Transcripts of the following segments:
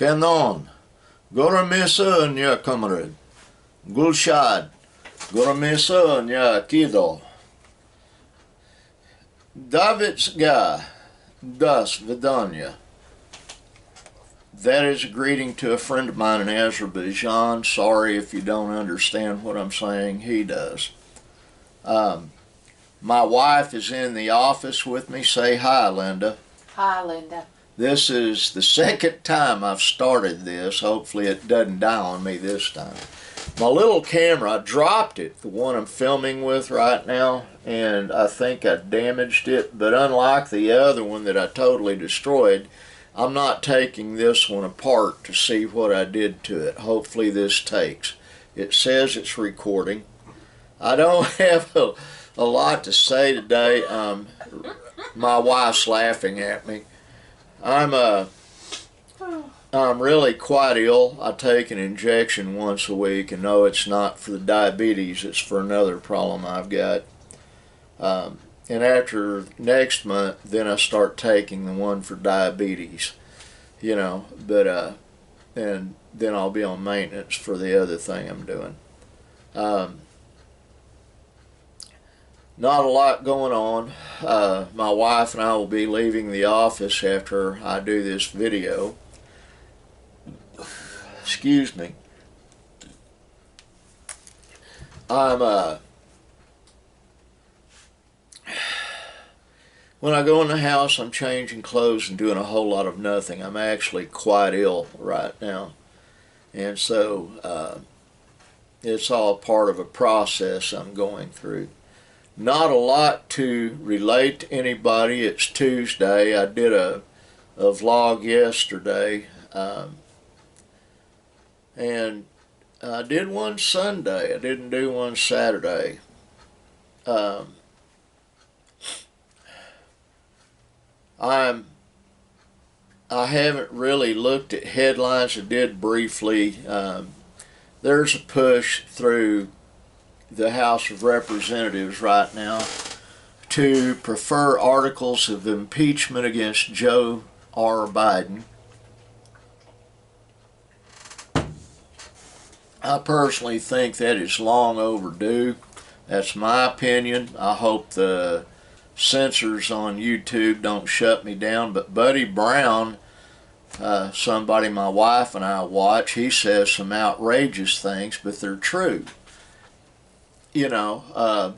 Kanon. Goromisa nya kamerad. Gulshad. Goromisa nya kido. Davidsga. Das Vidanya. That is a greeting to a friend of mine in Azerbaijan. Sorry if you don't understand what I'm saying. He does. My wife is in the office with me. Say hi, Linda. Hi, Linda. This is the second time I've started this. Hopefully it doesn't die on me this time. My little camera, I dropped it, the one I'm filming with right now, and I think I damaged it. But unlike the other one that I totally destroyed, I'm not taking this one apart to see what I did to it. Hopefully this takes. It says it's recording. I don't have a lot to say today. My wife's laughing at me. I'm really quite ill. I take an injection once a week, and no, it's not for the diabetes. It's for another problem I've got. And after next month, then I start taking the one for diabetes, you know. But and then I'll be on maintenance for the other thing I'm doing. Not a lot going on. My wife and I will be leaving the office after I do this video. Excuse me. When I go in the house, I'm changing clothes and doing a whole lot of nothing. I'm actually quite ill right now. And so it's all part of a process I'm going through. Not a lot to relate to anybody. It's Tuesday. I did a vlog yesterday. And I did one Sunday. I didn't do one Saturday. I haven't really looked at headlines. I did briefly. There's a push through the House of Representatives right now to prefer articles of impeachment against Joe R. Biden. I personally think that is long overdue. That's my opinion. I hope the censors on YouTube don't shut me down. But Buddy Brown, somebody my wife and I watch, he says some outrageous things, but they're true. You know,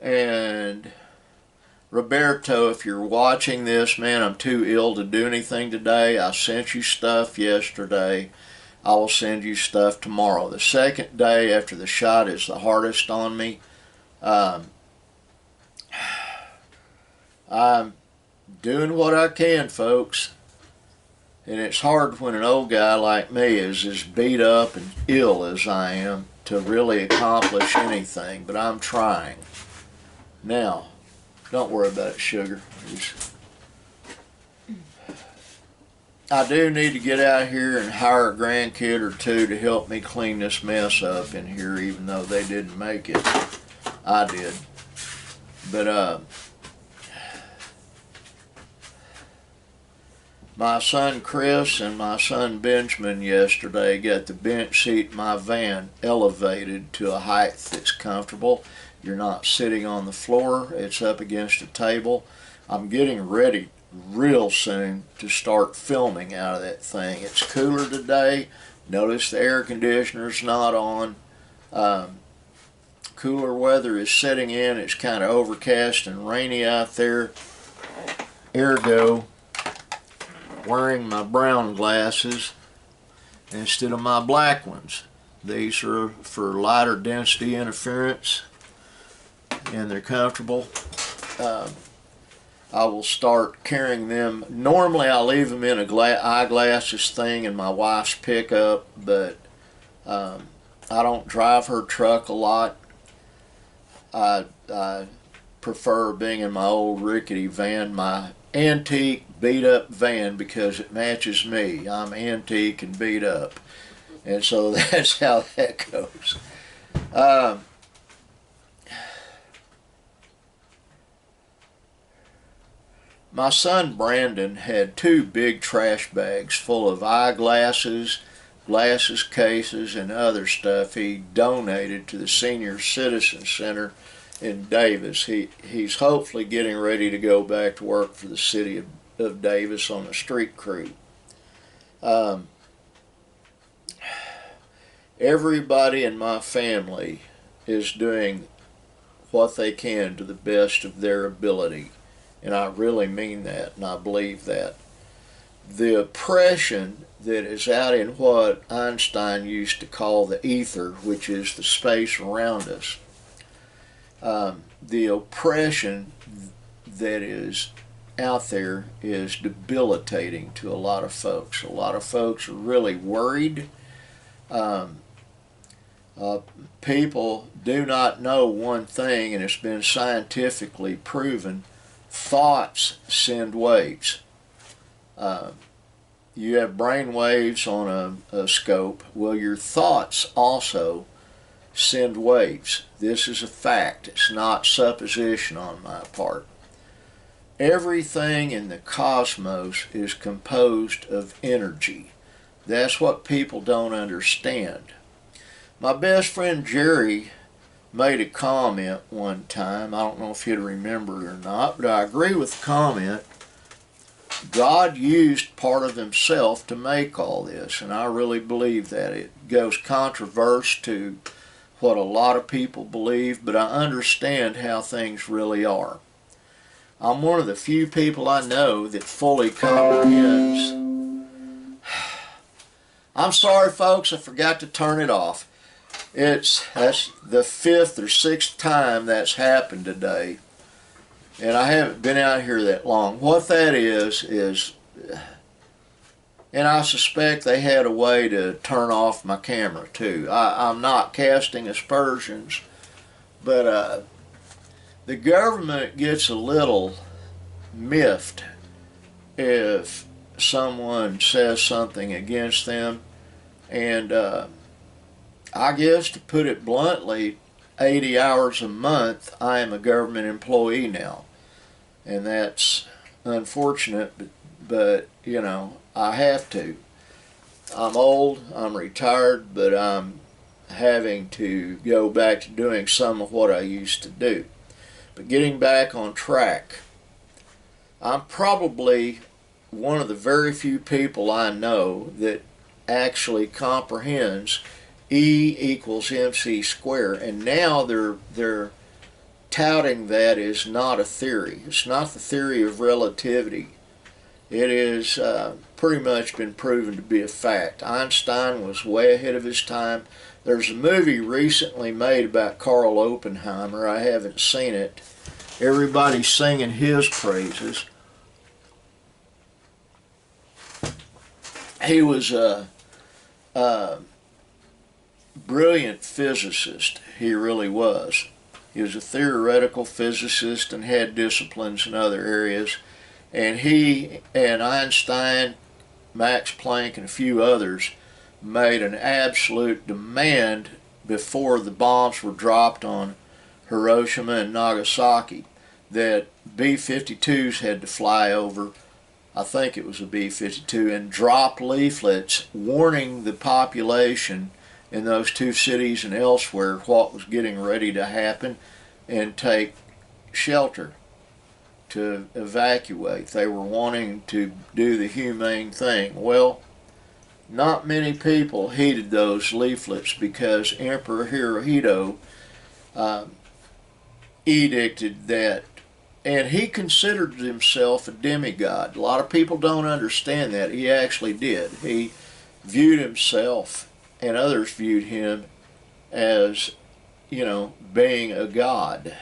and Roberto, if you're watching this, man, I'm too ill to do anything today. I sent you stuff yesterday. I will send you stuff tomorrow. The second day after the shot is the hardest on me. I'm doing what I can, folks. And it's hard when an old guy like me is as beat up and ill as I am to really accomplish anything, but I'm trying. Now, don't worry about it, sugar. I do need to get out here and hire a grandkid or two to help me clean this mess up in here, even though they didn't make it. I did. But, my son Chris and my son Benjamin yesterday got the bench seat in my van elevated to a height that's comfortable. You're not sitting on the floor. It's up against a table. I'm getting ready real soon to start filming out of that thing. It's cooler today. Notice the air conditioner's not on. Cooler weather is setting in. It's kind of overcast and rainy out there. Ergo, wearing my brown glasses instead of my black ones. These are for lighter density interference, and they're comfortable. I will start carrying them. Normally I leave them in a eyeglasses thing in my wife's pickup, but I don't drive her truck a lot. I prefer being in my old rickety van, my antique beat up van, because it matches me. I'm antique and beat up, and so that's how that goes. My son Brandon had 2 big trash bags full of eyeglasses, glasses cases, and other stuff he donated to the Senior Citizen Center in Davis. He's hopefully getting ready to go back to work for the city of Davis on a street crew. Everybody in my family is doing what they can to the best of their ability, and I really mean that, and I believe that. The oppression that is out in what Einstein used to call the ether, which is the space around us, the oppression that is out there is debilitating to a lot of folks. A lot of folks are really worried. People do not know one thing, and it's been scientifically proven: thoughts send waves. You have brain waves on a scope. Well, your thoughts also send waves. This is a fact. It's not supposition on my part. Everything in the cosmos is composed of energy. That's what people don't understand. My best friend Jerry made a comment one time. I don't know if he'd remember it or not, but I agree with the comment. God used part of himself to make all this, and I really believe that. It goes controversial to what a lot of people believe, but I understand how things really are. I'm one of the few people I know that fully comprehends. I'm sorry, folks, I forgot to turn it off. That's the 5th or 6th time that's happened today, and I haven't been out here that long. What that is, and I suspect they had a way to turn off my camera too. I'm not casting aspersions, but the government gets a little miffed if someone says something against them, and I guess, to put it bluntly, 80 hours a month I am a government employee now, and that's unfortunate, but you know, I have to. I'm old, I'm retired, but I'm having to go back to doing some of what I used to do. But getting back on track, I'm probably one of the very few people I know that actually comprehends E equals mc squared, and now they're touting that is not a theory. It's not the theory of relativity. It is pretty much been proven to be a fact. Einstein was way ahead of his time. There's a movie recently made about Karl Oppenheimer. I haven't seen it. Everybody's singing his praises. He was a brilliant physicist. He really was. He was a theoretical physicist and had disciplines in other areas. And he and Einstein, Max Planck, and a few others made an absolute demand before the bombs were dropped on Hiroshima and Nagasaki that B-52s had to fly over, I think it was a B-52, and drop leaflets warning the population in those 2 cities and elsewhere what was getting ready to happen, and take shelter, to evacuate. They were wanting to do the humane thing. Well, not many people heeded those leaflets because Emperor Hirohito edicted that, and he considered himself a demigod. A lot of people don't understand that. He actually did. He viewed himself, and others viewed him as, you know, being a god.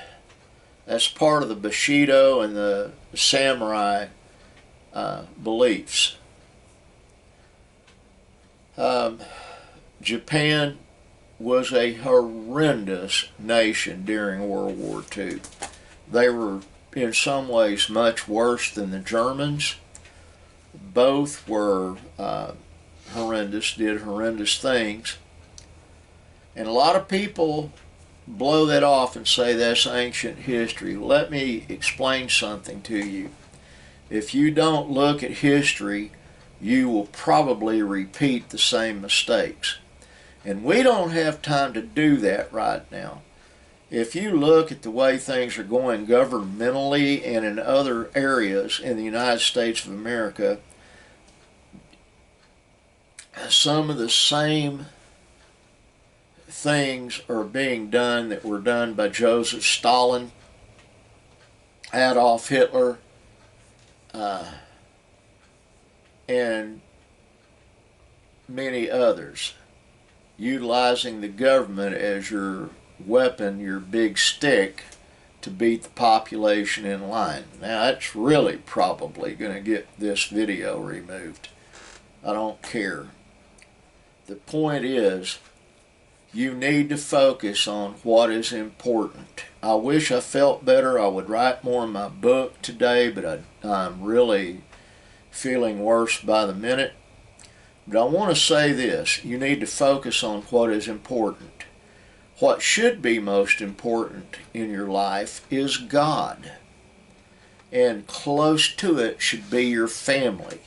That's part of the Bushido and the samurai beliefs. Japan was a horrendous nation during World War II. They were in some ways much worse than the Germans. Both were horrendous, did horrendous things. And a lot of people blow that off and say that's ancient history. Let me explain something to you. If you don't look at history, you will probably repeat the same mistakes. And we don't have time to do that right now. If you look at the way things are going governmentally and in other areas in the United States of America, some of the same things are being done that were done by Joseph Stalin, Adolf Hitler, and many others, utilizing the government as your weapon, your big stick, to beat the population in line. Now that's really probably going to get this video removed. I don't care. The point is, you need to focus on what is important. I wish I felt better. I would write more in my book today, but I'm really feeling worse by the minute. But I want to say this. You need to focus on what is important. What should be most important in your life is God. And close to it should be your family.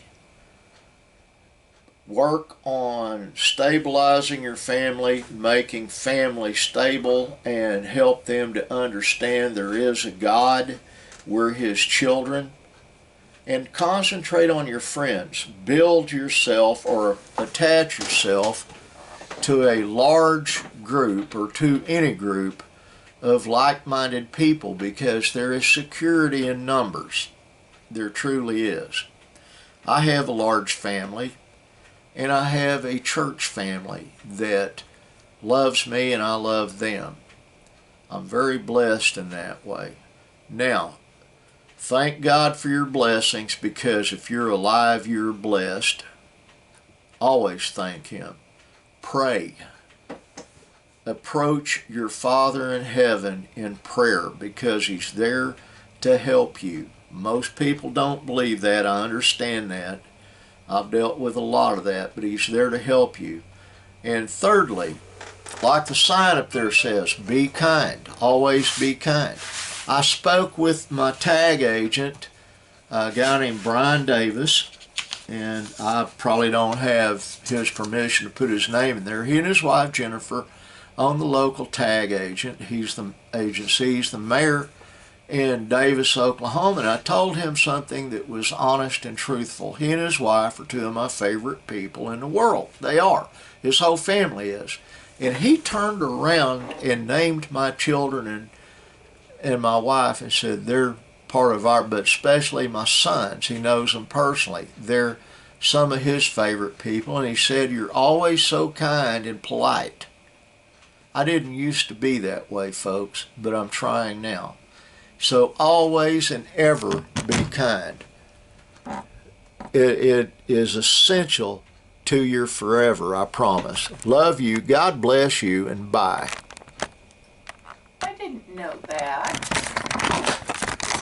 Work on stabilizing your family, making family stable, and help them to understand there is a God. We're His children. And concentrate on your friends. Build yourself or attach yourself to a large group or to any group of like-minded people, because there is security in numbers. There truly is. I have a large family, and I have a church family that loves me and I love them. I'm very blessed in that way. Now, thank God for your blessings, because if you're alive, you're blessed. Always thank Him. Pray. Approach your Father in heaven in prayer, because He's there to help you. Most people don't believe that. I understand that. I've dealt with a lot of that, but He's there to help you. And thirdly, like the sign up there says, be kind. Always be kind. I spoke with my tag agent, a guy named Brian Davis, and I probably don't have his permission to put his name in there. He and his wife Jennifer own the local tag agent. He's the agency. He's the mayor in Davis, Oklahoma, and I told him something that was honest and truthful. He and his wife are two of my favorite people in the world. They are. His whole family is. And he turned around and named my children and my wife and said, they're part of our, but especially my sons. He knows them personally. They're some of his favorite people. And he said, you're always so kind and polite. I didn't used to be that way, folks, but I'm trying now. So always and ever be kind. It is essential to your forever, I promise. Love you. God bless you, and bye. I didn't know that.